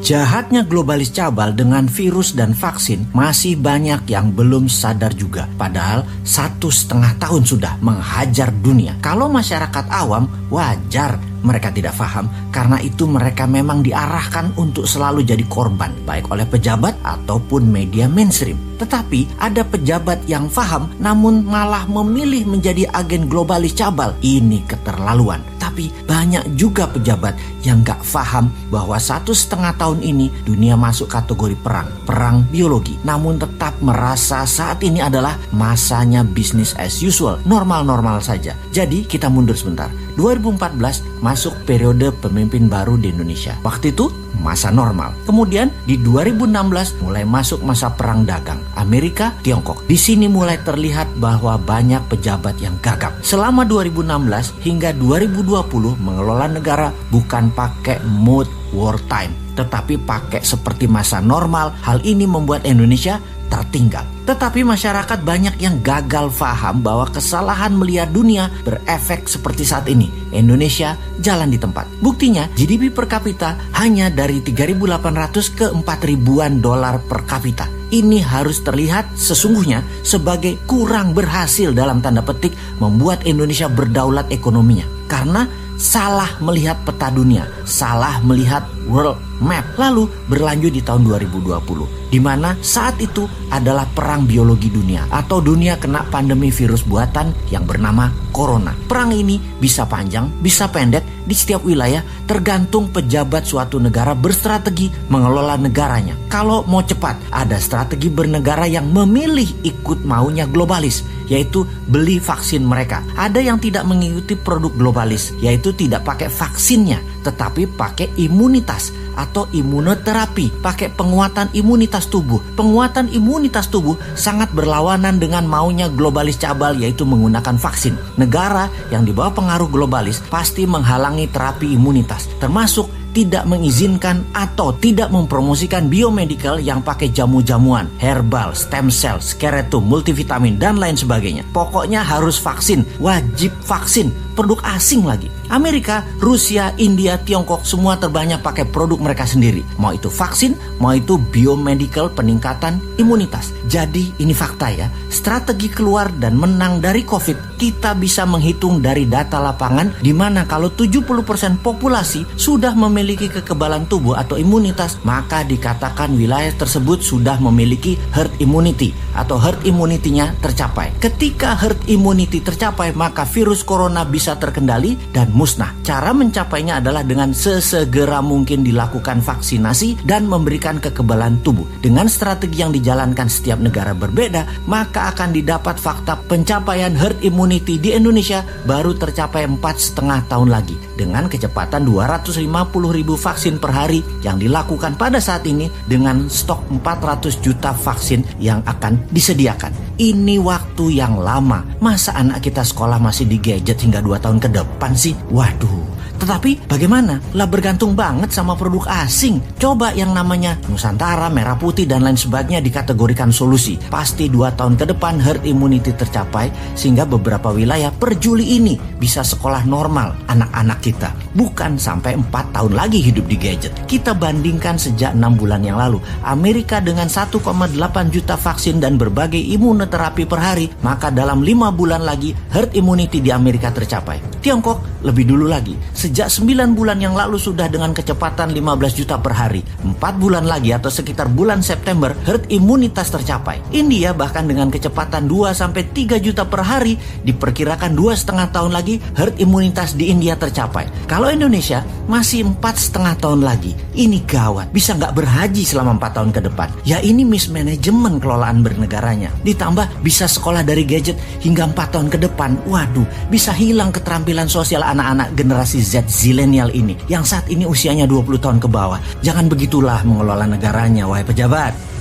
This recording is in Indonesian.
Jahatnya globalis cabal dengan virus dan vaksin masih banyak yang belum sadar juga. Padahal 1,5 tahun sudah menghajar dunia. Kalau masyarakat awam wajar mereka tidak paham, karena itu mereka memang diarahkan untuk selalu jadi korban, baik oleh pejabat ataupun media mainstream. Tetapi ada pejabat yang paham namun malah memilih menjadi agen globalis cabal. Ini keterlaluan. Tapi banyak juga pejabat yang gak paham bahwa 1,5 tahun ini dunia masuk kategori perang biologi. Namun tetap merasa saat ini adalah masanya business as usual, normal-normal saja. Jadi kita mundur sebentar. 2014 masuk periode pemimpin baru di Indonesia. Waktu itu masa normal. Kemudian di 2016 mulai masuk masa perang dagang Amerika Tiongkok. Di sini mulai terlihat bahwa banyak pejabat yang gagap. Selama 2016 hingga 2020 mengelola negara bukan pakai mode wartime, tetapi pakai seperti masa normal. Hal ini membuat Indonesia tertinggal. Tetapi masyarakat banyak yang gagal paham bahwa kesalahan melihat dunia berefek seperti saat ini. Indonesia jalan di tempat. Buktinya GDP per kapita hanya dari 3.800 ke 4.000-an dolar per kapita. Ini harus terlihat sesungguhnya sebagai kurang berhasil dalam tanda petik membuat Indonesia berdaulat ekonominya. Karena salah melihat peta dunia, salah melihat world map. Lalu berlanjut di tahun 2020, di mana saat itu adalah perang biologi dunia atau dunia kena pandemi virus buatan yang bernama corona. Perang ini bisa panjang, bisa pendek di setiap wilayah, tergantung pejabat suatu negara berstrategi mengelola negaranya. Kalau mau cepat, ada strategi bernegara yang memilih ikut maunya globalis, yaitu beli vaksin mereka. Ada yang tidak mengikuti produk globalis, yaitu tidak pakai vaksinnya, tetapi pakai imunitas atau imunoterapi, pakai penguatan imunitas tubuh. Penguatan imunitas tubuh sangat berlawanan dengan maunya globalis cabal, yaitu menggunakan vaksin. Negara yang di bawah pengaruh globalis pasti menghalangi terapi imunitas, termasuk tidak mengizinkan atau tidak mempromosikan biomedical yang pakai jamu-jamuan, herbal, stem cell, skeletum, multivitamin, dan lain sebagainya. Pokoknya harus vaksin, wajib vaksin, produk asing lagi. Amerika, Rusia, India, Tiongkok semua terbanyak pakai produk mereka sendiri. Mau itu vaksin, mau itu biomedical peningkatan imunitas. Jadi ini fakta ya, strategi keluar dan menang dari COVID kita bisa menghitung dari data lapangan, di mana kalau 70% populasi sudah memiliki kekebalan tubuh atau imunitas, maka dikatakan wilayah tersebut sudah memiliki herd immunity atau herd immunity-nya tercapai. Ketika herd immunity tercapai, maka virus corona bisa terkendali dan musnah. Cara mencapainya adalah dengan sesegera mungkin dilakukan vaksinasi dan memberikan kekebalan tubuh. Dengan strategi yang dijalankan setiap negara berbeda, maka akan didapat fakta pencapaian herd immunity di Indonesia baru tercapai 4,5 tahun lagi. Dengan kecepatan 250.000 vaksin per hari yang dilakukan pada saat ini dengan stok 400 juta vaksin yang akan disediakan. Ini waktu yang lama. Masa anak kita sekolah masih di gadget hingga 2 tahun ke depan sih? Waduh. Tetapi bagaimana? Lah bergantung banget sama produk asing. Coba yang namanya Nusantara, Merah Putih, dan lain sebagainya dikategorikan solusi. Pasti 2 tahun ke depan herd immunity tercapai, sehingga beberapa wilayah per Juli ini bisa sekolah normal anak-anak kita. Bukan sampai 4 tahun lagi hidup di gadget. Kita bandingkan sejak 6 bulan yang lalu. Amerika dengan 1,8 juta vaksin dan berbagai imunoterapi per hari, maka dalam 5 bulan lagi herd immunity di Amerika tercapai. Tiongkok lebih dulu lagi. Sejak 9 bulan yang lalu sudah dengan kecepatan 15 juta per hari. 4 bulan lagi atau sekitar bulan September herd imunitas tercapai. India bahkan dengan kecepatan 2-3 juta per hari, diperkirakan 2,5 tahun lagi herd imunitas di India tercapai. Kalau Indonesia masih 4,5 tahun lagi. Ini gawat, bisa nggak berhaji selama 4 tahun ke depan. Ya ini mismanagement kelolaan bernegaranya. Ditambah bisa sekolah dari gadget hingga 4 tahun ke depan. Waduh, bisa hilang keterampilan sosial anak-anak generasi Z zilenial ini yang saat ini usianya 20 tahun ke bawah. Jangan begitulah mengelola negaranya, wahai pejabat.